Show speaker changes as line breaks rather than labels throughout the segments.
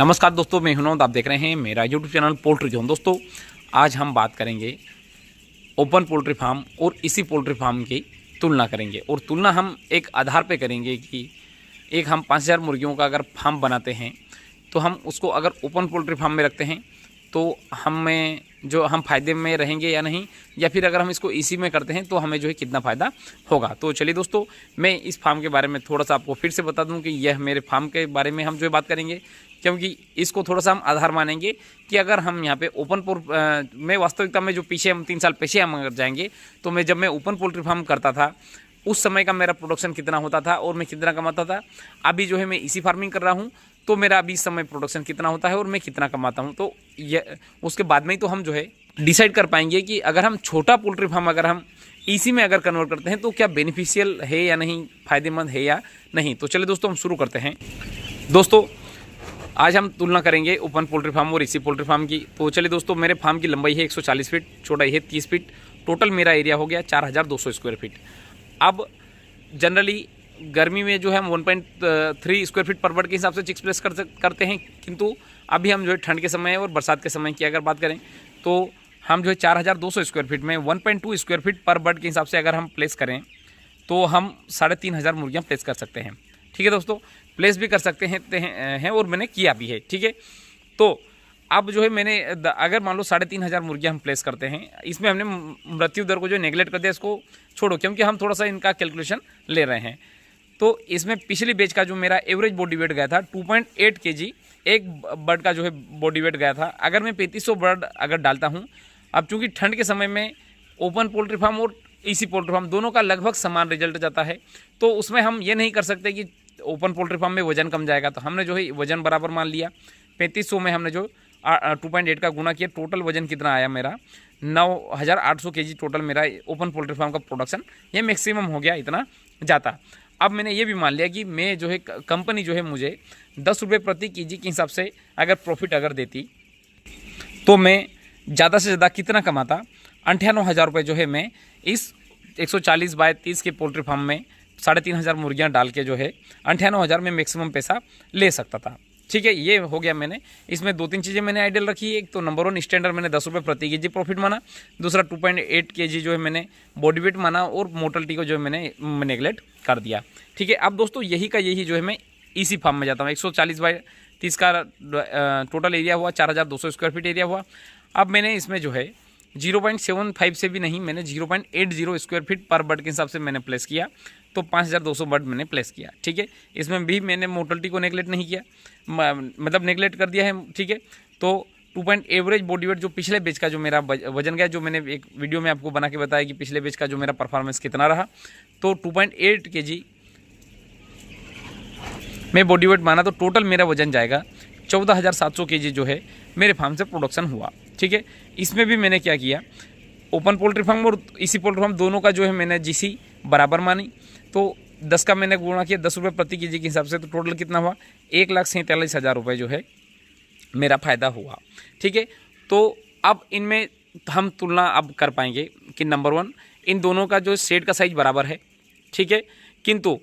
नमस्कार दोस्तों, मैं हुनौद, आप देख रहे हैं मेरा यूट्यूब चैनल पोल्ट्री जोन। दोस्तों, आज हम बात करेंगे ओपन पोल्ट्री फार्म और इसी पोल्ट्री फार्म की तुलना करेंगे। और तुलना हम एक आधार पे करेंगे कि एक हम 5000 मुर्गियों का अगर फार्म बनाते हैं तो हम उसको अगर ओपन पोल्ट्री फार्म में रखते हैं तो हमें जो हम फ़ायदे में रहेंगे या नहीं, या फिर अगर हम इसको इसी में करते हैं तो हमें जो है कितना फ़ायदा होगा। तो चलिए दोस्तों, मैं इस फार्म के बारे में थोड़ा सा आपको फिर से बता दूं कि यह मेरे फार्म के बारे में हम जो है बात करेंगे, क्योंकि इसको थोड़ा सा हम आधार मानेंगे कि अगर हम यहाँ पे ओपन में वास्तविकता में जो पीछे हम 3 साल पीछे हम अगर जाएंगे तो मैं जब मैं ओपन पोल्ट्री फार्म करता था उस समय का मेरा प्रोडक्शन कितना होता था और मैं कितना कमाता था। अभी जो है मैं इसी फार्मिंग कर रहा हूँ तो मेरा अभी इस समय प्रोडक्शन कितना होता है और मैं कितना कमाता हूँ। तो ये उसके बाद में ही तो हम जो है डिसाइड कर पाएंगे कि अगर हम छोटा पोल्ट्री फार्म अगर हम इसी में अगर कन्वर्ट करते हैं तो क्या बेनिफिशियल है या नहीं, फ़ायदेमंद है या नहीं। तो चलिए दोस्तों, हम शुरू करते हैं। दोस्तों, आज हम तुलना करेंगे ओपन पोल्ट्री फार्म और इसी पोल्ट्री फार्म की। तो चलिए दोस्तों, मेरे फार्म की लंबाई है 140 फीट, चौड़ाई है 30 फीट, टोटल मेरा एरिया हो गया 4200 स्क्वायर फीट। अब जनरली गर्मी में जो है हम 1.3 स्क्वायर फीट पर बर्ड के हिसाब से चिक्स प्लेस करते हैं, किंतु अभी हम जो है ठंड के समय और बरसात के समय की अगर बात करें तो हम जो है 4200 स्क्वायर फीट में 1.2 स्क्वायर फीट पर बर्ड के हिसाब से अगर हम प्लेस करें तो हम 3500 मुर्गियाँ प्लेस कर सकते हैं। ठीक है दोस्तों, प्लेस भी कर सकते हैं और मैंने किया भी है। ठीक है, तो अब जो है मैंने अगर मान लो 3500 मुर्गियाँ हम प्लेस करते हैं, इसमें हमने मृत्यु दर को जो नेगलेक्ट कर दिया, इसको छोड़ो क्योंकि हम थोड़ा सा इनका कैलकुलेशन ले रहे हैं। तो इसमें पिछली बैच का जो मेरा एवरेज बॉडी वेट गया था 2.8 kg एक बर्ड का जो है बॉडी वेट गया था। अगर मैं 3500 बर्ड अगर डालता हूँ, अब चूँकि ठंड के समय में ओपन पोल्ट्री फार्म और इसी पोल्ट्री फार्म दोनों का लगभग समान रिजल्ट जाता है, तो उसमें हम ये नहीं कर सकते कि ओपन पोल्ट्री फार्म में वजन कम जाएगा। तो हमने जो है वजन बराबर मान लिया। 3500 में हमने जो 2.8 का गुना किया, टोटल वजन कितना आया मेरा 9800 kg टोटल मेरा ओपन पोल्ट्री फार्म का प्रोडक्शन ये मैक्सिमम हो गया, इतना जाता। अब मैंने ये भी मान लिया कि मैं जो है कंपनी जो है मुझे 10 रुपये प्रति केजी के हिसाब से अगर प्रॉफिट अगर देती तो मैं ज़्यादा से ज़्यादा कितना कमाता, 98,000 रुपये जो है मैं इस 140 बाय 30 के पोल्ट्री फार्म में 3500 मुर्गियाँ डाल के जो है 98,000 में मैक्सिमम पैसा ले सकता था। ठीक है, ये हो गया। मैंने इसमें 2-3 चीज़ें मैंने आइडियल रखी। एक तो नंबर 1 स्टैंडर्ड मैंने 10 रुपये प्रति केजी प्रॉफिट माना, दूसरा 2.8 kg जो है मैंने बॉडी वेट माना, और मोर्टलिटी को जो है मैंने नेगलेक्ट कर दिया। ठीक है, अब दोस्तों यही का यही जो है मैं इसी फार्म में जाता हूँ। 140 बाय 30 का टोटल एरिया हुआ, 4200 स्क्वायर फीट एरिया हुआ। अब मैंने इसमें जो है 0.75 से भी नहीं, मैंने 0.80 स्क्वायर फीट पर बर्ड के हिसाब से मैंने प्लेस किया, तो 5200 बर्ड मैंने प्लेस किया। ठीक है, इसमें भी मैंने मोर्टलिटी को नेगलेक्ट नहीं किया, मतलब नेगलेक्ट कर दिया है। ठीक है, तो एवरेज बॉडी वेट जो पिछले बैच का जो मेरा वजन गया, जो मैंने एक वीडियो में आपको बना के बताया कि पिछले बैच का जो मेरा परफॉर्मेंस कितना रहा, तो 2.8 kg मैं बॉडी वेट माना, तो टोटल मेरा वजन जाएगा 14,700 kg जो है मेरे फार्म से प्रोडक्शन हुआ। ठीक है, इसमें भी मैंने क्या किया, ओपन पोल्ट्री फार्म और इसी पोल्ट्री फार्म दोनों का जो है मैंने जीसी बराबर मानी, तो 10 का मैंने गुणा किया 10 रुपये प्रति केजी के हिसाब से, तो टोटल कितना हुआ 1,47,000 रुपये जो है मेरा फ़ायदा हुआ। ठीक है, तो अब इनमें हम तुलना अब कर पाएंगे कि नंबर 1 इन दोनों का जो शेड का साइज़ बराबर है। ठीक है, किंतु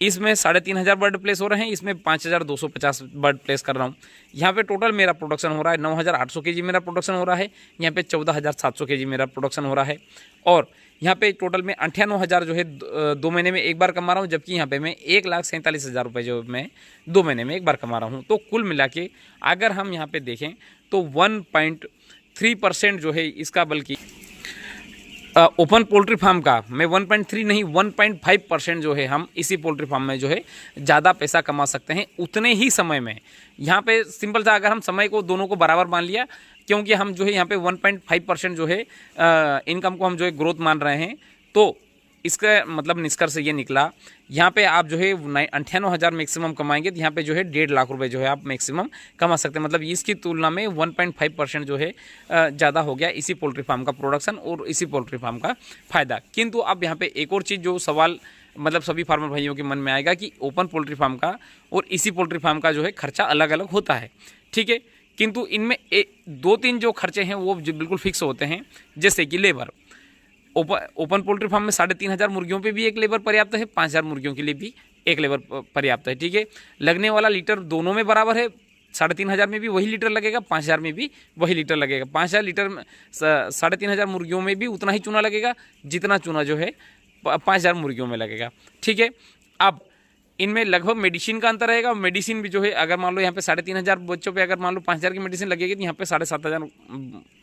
इसमें 3500 बर्ड प्लेस हो रहे हैं, इसमें 5250 बर्ड प्लेस कर रहा हूँ। यहाँ पे टोटल मेरा प्रोडक्शन हो रहा है 9800 kg मेरा प्रोडक्शन हो रहा है, यहाँ पे 14,700 kg मेरा प्रोडक्शन हो रहा है, और यहाँ पे टोटल में 98,000 जो है 2 महीने में एक बार कमा रहा हूँ, जबकि यहाँ पे मैं 1,47,000 रुपये जो मैं 2 महीने में एक बार कमा रहा हूँ। तो कुल मिला के अगर हम यहाँ पे देखें तो 1.3% जो है इसका, बल्कि ओपन पोल्ट्री फार्म का मैं 1.3 नहीं 1.5% जो है हम इसी पोल्ट्री फार्म में जो है ज़्यादा पैसा कमा सकते हैं उतने ही समय में। यहाँ पे सिंपल सा अगर हम समय को दोनों को बराबर मान लिया, क्योंकि हम जो है यहाँ पे 1.5% जो है इनकम को हम जो है ग्रोथ मान रहे हैं, तो इसका मतलब निष्कर्ष ये निकला, यहाँ पे आप जो है 98,000 मैक्सिमम कमाएंगे, तो यहाँ पे जो है 1.5 लाख रुपए जो है आप मैक्सिमम कमा सकते हैं। मतलब इसकी तुलना में 1.5% जो है ज़्यादा हो गया इसी पोल्ट्री फार्म का प्रोडक्शन और इसी पोल्ट्री फार्म का फ़ायदा। किंतु अब यहाँ पे एक और चीज़ जो सवाल मतलब सभी फार्मर भाइयों के मन में आएगा कि ओपन पोल्ट्री फार्म का और इसी पोल्ट्री फार्म का जो है खर्चा अलग अलग होता है। ठीक है, किंतु इनमें 2-3 जो खर्चे हैं वो बिल्कुल फिक्स होते हैं, जैसे कि लेबर। ओपन पोल्ट्री फार्म में 3,500 मुर्गियों पे भी एक लेबर पर्याप्त है, 5,000 मुर्गियों के लिए भी एक लेबर पर्याप्त है। ठीक है, लगने वाला लीटर दोनों में बराबर है, 3,500 में भी वही लीटर लगेगा, 5,000 में भी वही लीटर लगेगा। 5,000 लीटर में 3,500 मुर्गियों में भी उतना ही चूना लगेगा जितना चूना जो है 5,000 मुर्गियों में लगेगा। ठीक है, अब इनमें लगभग मेडिसिन का अंतर रहेगा। मेडिसिन भी जो है अगर मान लो यहाँ पे 3,500 बच्चों पे अगर मान लो 5,000 की मेडिसिन लगेगी तो यहाँ पे 7,500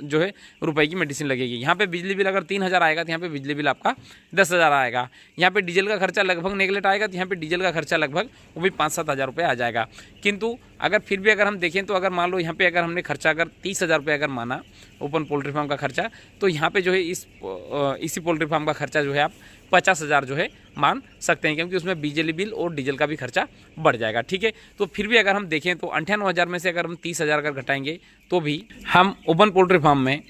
जो है रुपए की मेडिसिन लगेगी। यहाँ पे बिजली बिल अगर 3,000 आएगा तो यहाँ पे बिजली बिल आपका 10,000 आएगा। यहाँ पे डीजल का खर्चा लगभग नेगलेट आएगा तो यहाँ पे डीजल का खर्चा लगभग वो भी 5-7 हज़ार रुपये आ जाएगा। किंतु अगर फिर भी अगर हम देखें तो अगर मान लो यहाँ पे अगर हमने खर्चा अगर 30,000 रुपये अगर माना ओपन पोल्ट्री फार्म का खर्चा, तो यहाँ पे जो है इसी पोल्ट्री फार्म का खर्चा जो है आप 50,000 जो है मान सकते हैं, क्योंकि उसमें बिजली बिल और डीजल का भी खर्चा बढ़ जाएगा। ठीक है, तो फिर भी अगर हम देखें तो 98,000 में से अगर हम 30,000 अगर घटाएंगे तो भी हम ओपन पोल्ट्री फार्म में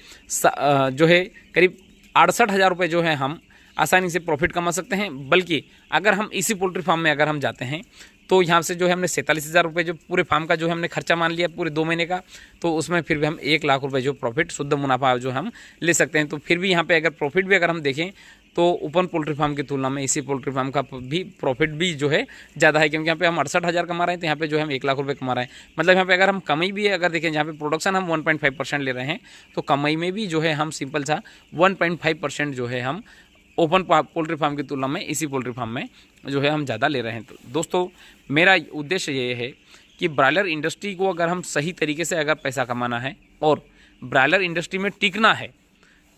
जो है करीब 68,000 रुपये जो है हम आसानी से प्रॉफिट कमा सकते हैं। बल्कि अगर हम इसी पोल्ट्री फार्म में अगर हम जाते हैं तो यहाँ से जो है हमने 47,000 रुपये जो पूरे फार्म का जो है हमने खर्चा मान लिया पूरे 2 महीने का, तो उसमें फिर भी हम 1 लाख रुपये जो प्रॉफिट शुद्ध मुनाफा जो हम ले सकते हैं। तो फिर भी यहाँ पे अगर प्रॉफिट भी अगर हम देखें तो ओपन पोल्ट्री फार्म की तुलना में इसी पोल्ट्री फार्म का भी प्रॉफिट भी जो है ज़्यादा है, क्योंकि यहाँ पे हम 68,000 कमा रहे हैं तो यहाँ पे जो है हम 1 लाख रुपये कमा रहे हैं। मतलब यहाँ पे अगर हम कमाई भी है अगर देखें जहाँ पे प्रोडक्शन हम 1.5% ले रहे हैं तो कमाई में भी जो है हम सिंपल सा 1.5% जो है हम ओपन पोल्ट्री फार्म की तुलना में इसी पोल्ट्री फार्म में जो है हम ज़्यादा ले रहे हैं। तो दोस्तों मेरा उद्देश्य ये है कि ब्रायलर इंडस्ट्री को अगर हम सही तरीके से अगर पैसा कमाना है और ब्रायलर इंडस्ट्री में टिकना है,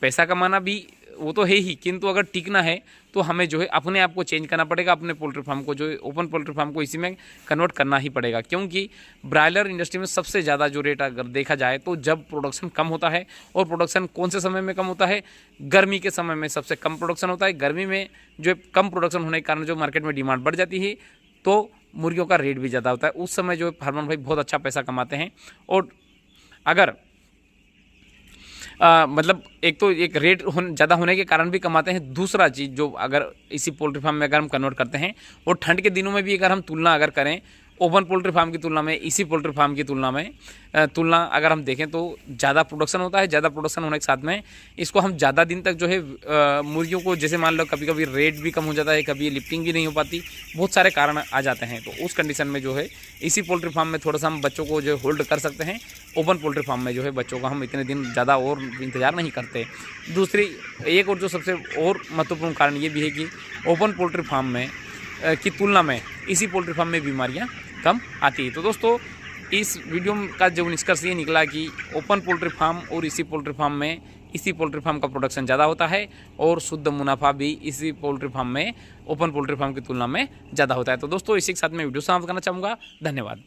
पैसा कमाना भी वो तो है ही, किंतु अगर टिकना है तो हमें जो है अपने आप को चेंज करना पड़ेगा, अपने पोल्ट्री फार्म को जो है ओपन पोल्ट्री फार्म को इसी में कन्वर्ट करना ही पड़ेगा। क्योंकि ब्रायलर इंडस्ट्री में सबसे ज़्यादा जो रेट अगर देखा जाए तो जब प्रोडक्शन कम होता है, और प्रोडक्शन कौन से समय में कम होता है, गर्मी के समय में सबसे कम प्रोडक्शन होता है। गर्मी में जो है कम प्रोडक्शन होने के कारण जो मार्केट में डिमांड बढ़ जाती है तो मुर्गियों का रेट भी ज़्यादा होता है। उस समय जो है फार्मर भाई बहुत अच्छा पैसा कमाते हैं। और अगर मतलब एक तो एक रेट ज़्यादा होने के कारण भी कमाते हैं। दूसरा चीज़ जो अगर इसी पोल्ट्री फार्म में अगर हम कन्वर्ट करते हैं और ठंड के दिनों में भी अगर हम तुलना अगर करें ओपन पोल्ट्री फार्म की तुलना में इसी पोल्ट्री फार्म की तुलना अगर हम देखें तो ज़्यादा प्रोडक्शन होता है। ज़्यादा प्रोडक्शन होने के साथ में इसको हम ज़्यादा दिन तक जो है मुर्गियों को, जैसे मान लो कभी कभी रेट भी कम हो जाता है, कभी लिफ्टिंग भी नहीं हो पाती, बहुत सारे कारण आ जाते हैं। तो उस कंडीशन में जो है इसी पोल्ट्री फार्म में थोड़ा सा हम बच्चों को जो होल्ड कर सकते हैं। ओपन पोल्ट्री फार्म में जो है बच्चों का हम इतने दिन ज़्यादा और इंतज़ार नहीं करते। दूसरी एक और जो सबसे और महत्वपूर्ण कारण ये भी है कि ओपन पोल्ट्री फार्म में की तुलना में इसी पोल्ट्री फार्म में बीमारियां कम आती है। तो दोस्तों इस वीडियो का जो निष्कर्ष ये निकला कि ओपन पोल्ट्री फार्म और इसी पोल्ट्री फार्म में इसी पोल्ट्री फार्म का प्रोडक्शन ज़्यादा होता है और शुद्ध मुनाफा भी इसी पोल्ट्री फार्म में ओपन पोल्ट्री फार्म की तुलना में ज़्यादा होता है। तो दोस्तों इसी के साथ मैं वीडियो समाप्त करना चाहूँगा। धन्यवाद।